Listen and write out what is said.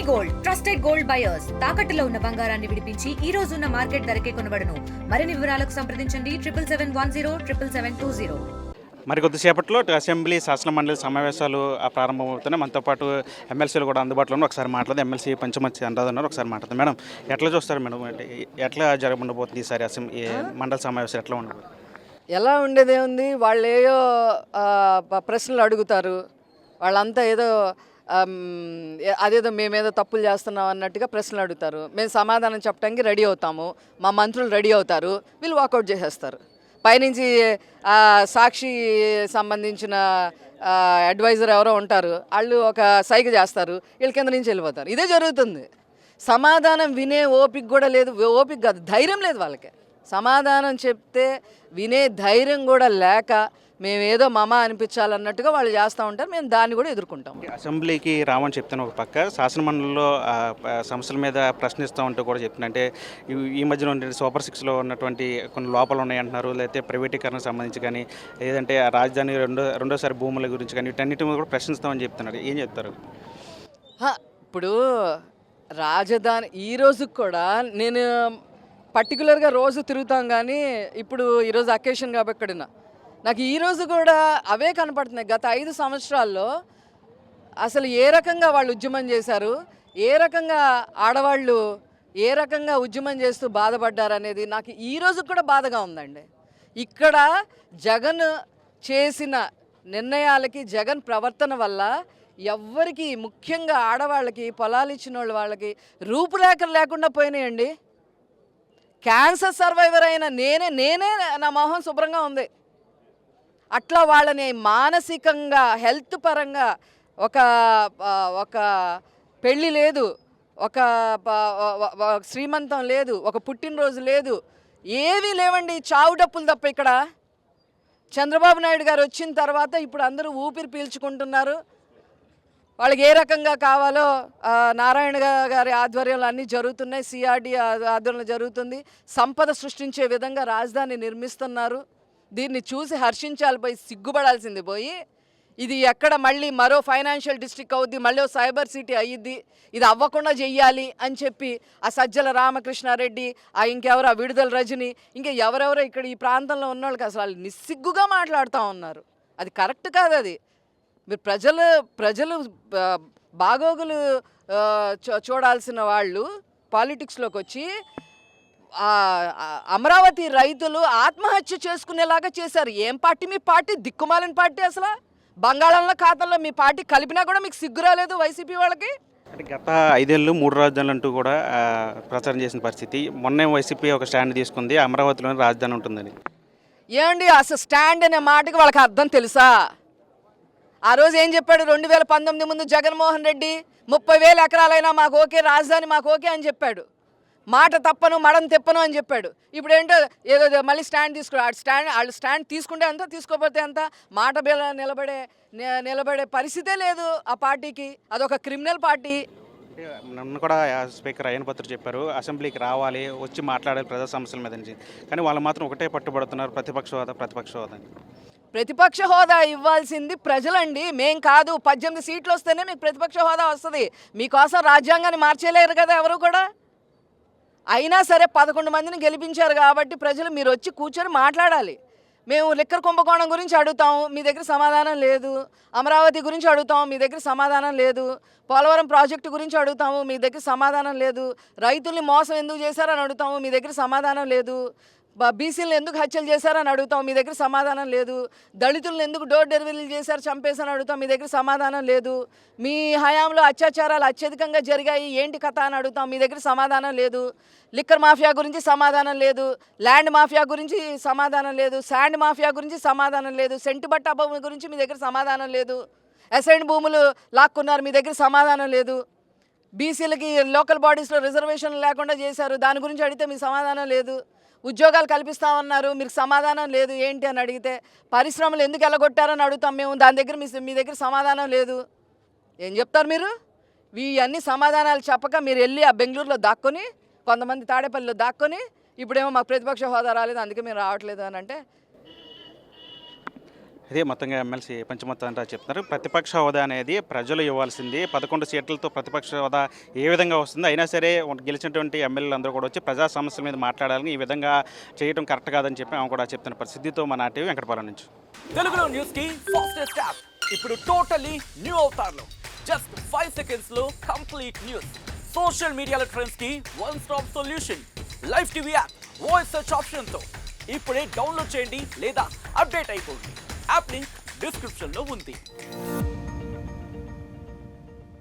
Gold trusted gold buyers తాకట్టులో ఉన్న బంగారాన్ని విడిపించి ఈ రోజు ఉన్న మార్కెట్ ధరకే కొనబడును. మరిన్ని వివరాలకు సంప్రదించండి 7771077720. మరి కొద్దిసేపట్లో అసెంబ్లీ శాసన మండలి సమావేశాలు ప్రారంభమవుతున్నాయి. మనతో పాటు ఎమ్మెల్సీలు కూడా అందుబాటులో ఉన్నారు. ఒకసారి మాట్లాడదాం. ఎమ్మెల్సీ పంచమర్తి అనురాధ ఉన్నారు. ఒకసారి మాట్లాడదాం. మేడం, ఎట్లా చూస్తారు మేడం? ఎట్లా జరగబోతుంది ఈసారి అసెంబ్లీ మండలి సమావేశాలు ఎట్లా ఉండబోతుంది? ఎలా ఉండేదే ఉంది, వాళ్ళు ఏదో ప్రశ్నలు అడుగుతారు. వాళ్ళంతా ఏదో అదేదో మేమేదో తప్పులు చేస్తున్నాం అన్నట్టుగా ప్రశ్నలు అడుగుతారు. మేము సమాధానం చెప్పడానికి రెడీ అవుతాము. మా మంత్రులు రెడీ అవుతారు, వీళ్ళు వాకౌట్ చేసేస్తారు. పైనుంచి సాక్షి సంబంధించిన అడ్వైజర్ ఎవరో ఉంటారు, వాళ్ళు ఒక సైగ చేస్తారు, వీళ్ళ కింద నుంచి వెళ్ళిపోతారు. ఇదే జరుగుతుంది. సమాధానం వినే ఓపిక కూడా లేదు. ఓపిక కాదు, ధైర్యం లేదు వాళ్ళకి. సమాధానం చెప్తే వినే ధైర్యం కూడా లేక మేమేదో మమ అనిపించాలన్నట్టుగా వాళ్ళు చేస్తూ ఉంటారు. మేము దాన్ని కూడా ఎదుర్కొంటాం. అసెంబ్లీకి రామని చెప్తాను ఒక పక్క, శాసనమండలిలో సమస్యల మీద ప్రశ్నిస్తూ ఉంటూ కూడా చెప్తున్నా. అంటే ఈ మధ్యలో సూపర్ 6లో ఉన్నటువంటి కొన్ని లోపాలు ఉన్నాయంటున్నారు. లేకపోతే ప్రైవేటీకరణకు సంబంధించి కానీ, లేదంటే రాజధాని రెండోసారి భూముల గురించి కానీ, వీటన్నిటి మీద కూడా ప్రశ్నిస్తామని చెప్తున్నారు. ఏం చెప్తారు? ఇప్పుడు రాజధాని ఈ రోజుకి కూడా నేను పర్టికులర్గా రోజు తిరుగుతాం, కానీ ఇప్పుడు ఈరోజు అకేషన్ కాబట్టి ఇక్కడున్నా నాకు ఈరోజు కూడా అవే కనపడుతున్నాయి. గత 5 సంవత్సరాల్లో అసలు ఏ రకంగా వాళ్ళు ఉద్యమం చేశారు, ఏ రకంగా ఆడవాళ్ళు ఏ రకంగా ఉద్యమం చేస్తూ బాధపడ్డారు అనేది నాకు ఈ రోజు కూడా బాధగా ఉందండి. ఇక్కడ జగన్ చేసిన నిర్ణయాలకి, జగన్ ప్రవర్తన వల్ల ఎవ్వరికి, ముఖ్యంగా ఆడవాళ్ళకి, పొలాలు ఇచ్చిన వాళ్ళకి రూపురేఖలు లేకుండా పోయినాయండి. క్యాన్సర్ సర్వైవర్ అయిన నేనే నా మొహం శుభ్రంగా ఉంది. అట్లా వాళ్ళని మానసికంగా, హెల్త్ పరంగా ఒక పెళ్ళి లేదు, ఒక శ్రీమంతం లేదు, ఒక పుట్టినరోజు లేదు, ఏవీ లేవండి. చావు డప్పులు తప్ప ఇక్కడ. చంద్రబాబు నాయుడు గారు వచ్చిన తర్వాత ఇప్పుడు అందరూ ఊపిరి పీల్చుకుంటున్నారు. వాళ్ళకి ఏ రకంగా కావాలో నారాయణ గారి ఆధ్వర్యంలో అన్నీ జరుగుతున్నాయి. సిఆర్డి ఆధ్వర్యంలో జరుగుతుంది. సంపద సృష్టించే విధంగా రాజధాని నిర్మిస్తున్నారు. దీన్ని చూసి హర్షించాలి పోయి, సిగ్గుపడాల్సింది పోయి, ఇది ఎక్కడ మళ్ళీ మరో ఫైనాన్షియల్ డిస్ట్రిక్ట్ అవుద్ది, మళ్ళీ సైబర్ సిటీ అయ్యిద్ది, ఇది అవ్వకుండా చెయ్యాలి అని చెప్పి ఆ సజ్జల రామకృష్ణారెడ్డి, ఇంకెవరు విడుదల రజని, ఇంకా ఎవరెవరో ఇక్కడ ఈ ప్రాంతంలో ఉన్న వాళ్ళకి అసలు నిస్సిగ్గుగా మాట్లాడుతూ ఉన్నారు. అది కరెక్ట్ కాదు. అది మీరు ప్రజలు బాగోగులు చూడాల్సిన వాళ్ళు పాలిటిక్స్లోకి వచ్చి అమరావతి రైతులు ఆత్మహత్య చేసుకునేలాగా చేశారు. ఏం పార్టీ మీ పార్టీ? దిక్కుమాలిన పార్టీ. అసలు బంగాళాల ఖాతాలో మీ పార్టీ కలిపినా కూడా మీకు సిగ్గు రాలేదు వైసీపీ వాళ్ళకి. గత 5 ఏళ్ళు 3 రాజధానులు అంటూ కూడా ప్రచారం చేసిన పరిస్థితి. మొన్నే వైసీపీ ఒక స్టాండ్ తీసుకుంది, అమరావతిలోనే రాజధాని ఉంటుందని. ఏమండి, అసలు స్టాండ్ అనే మాటకి వాళ్ళకి అర్థం తెలుసా? ఆ రోజు ఏం చెప్పాడు? 2019 ముందు జగన్మోహన్ రెడ్డి 30,000 ఎకరాలైనా మాకు ఓకే, రాజధాని మాకు ఓకే అని చెప్పాడు. మాట తప్పను, మడం తెప్పను అని చెప్పాడు. ఇప్పుడు ఏంటో ఏదో మళ్ళీ స్టాండ్ వాళ్ళు స్టాండ్ తీసుకుంటే అంత, తీసుకోకపోతే అంత. మాట నిలబడే పరిస్థితే లేదు ఆ పార్టీకి. అదొక క్రిమినల్ పార్టీ. నన్ను కూడా స్పీకర్ అయ్యన పత్రి చెప్పారు, అసెంబ్లీకి రావాలి, వచ్చి మాట్లాడాలి ప్రజా సమస్యల మీద నుంచి. కానీ వాళ్ళు మాత్రం ఒకటే పట్టుబడుతున్నారు, ప్రతిపక్ష హోదా. ప్రతిపక్ష హోదా ఇవ్వాల్సింది ప్రజలండి, మేం కాదు. 18 సీట్లు వస్తేనే మీకు ప్రతిపక్ష హోదా వస్తుంది. మీకోసం రాజ్యాంగాన్ని మార్చేయలేరు కదా ఎవరు కూడా. అయినా సరే 11 మందిని గెలిపించారు కాబట్టి ప్రజలు మీరు వచ్చి కూర్చొని మాట్లాడాలి. మేము లిక్కర్ కుంభకోణం గురించి అడుగుతాము, మీ దగ్గర సమాధానం లేదు. అమరావతి గురించి అడుగుతాము, మీ దగ్గర సమాధానం లేదు. పోలవరం ప్రాజెక్టు గురించి అడుగుతాము, మీ దగ్గర సమాధానం లేదు. రైతుల్ని మోసం ఎందుకు చేశారని అడుగుతాము, మీ దగ్గర సమాధానం లేదు. బీసీలను ఎందుకు హత్యలు చేశారని అడుగుతాం, మీ దగ్గర సమాధానం లేదు. దళితులను ఎందుకు డోర్ డెలివరీలు చేశారు, చంపేశారని అడుగుతాం, మీ దగ్గర సమాధానం లేదు. మీ హయాంలో అత్యాచారాలు అత్యధికంగా జరిగాయి, ఏంటి కథ అని అడుగుతాం, మీ దగ్గర సమాధానం లేదు. లిక్కర్ మాఫియా గురించి సమాధానం లేదు. ల్యాండ్ మాఫియా గురించి సమాధానం లేదు. శాండ్ మాఫియా గురించి సమాధానం లేదు. సెంటుబట్ట భూమి గురించి మీ దగ్గర సమాధానం లేదు. అసైన్ భూములు లాక్కున్నారు, మీ దగ్గర సమాధానం లేదు. బీసీలకి లోకల్ బాడీస్లో రిజర్వేషన్లు లేకుండా చేశారు, దాని గురించి అడిగితే మీ సమాధానం లేదు. ఉద్యోగాలు కల్పిస్తామన్నారు, మీకు సమాధానం లేదు. ఏంటి అని అడిగితే పరిశ్రమలు ఎందుకు ఎలగొట్టారని అడుగుతాం మేము, దాని దగ్గర మీ దగ్గర సమాధానం లేదు. ఏం చెప్తారు మీరు? ఇవన్నీ సమాధానాలు చెప్పక మీరు వెళ్ళి ఆ బెంగళూరులో దాక్కొని, కొంతమంది తాడేపల్లిలో దాక్కొని, ఇప్పుడేమో మాకు ప్రతిపక్ష హోదా రాలేదు అందుకే మేము రావట్లేదు అని అంటే ఇదే మొత్తంగా ఎమ్మెల్సీ పంచమొత్తం అంతా చెప్తున్నారు. ప్రతిపక్ష హోదా అనేది ప్రజలు ఇవ్వాల్సింది. 11 సీట్లతో ప్రతిపక్ష హోదా ఏ విధంగా వస్తుంది? అయినా సరే గెలిచినటువంటి ఎమ్మెల్యేలు అందరూ కూడా వచ్చి ప్రజా సమస్యల మీద మాట్లాడాలని, ఈ విధంగా చేయడం కరెక్ట్ కాదని చెప్పి ఆమె కూడా చెప్తున్న పరిస్థితితో మన టీవీ వెంకటపురం నుంచి. తెలుగులో న్యూస్ కి ఫాస్టెస్ట్ యాప్ ఇప్పుడు టోటలీ న్యూ అవతార్లో జస్ట్ 5 సెకండ్స్ లో కంప్లీట్ న్యూస్. సోషల్ మీడియాలో ట్రెండ్స్ కి one stop solution. Live TV app voice search option తో ఇప్పుడే డౌన్లోడ్ చేయండి లేదా అప్డేట్ అయిపోండి. యాప్ లింక్ డిస్క్రిప్షన్ లో ఉంది.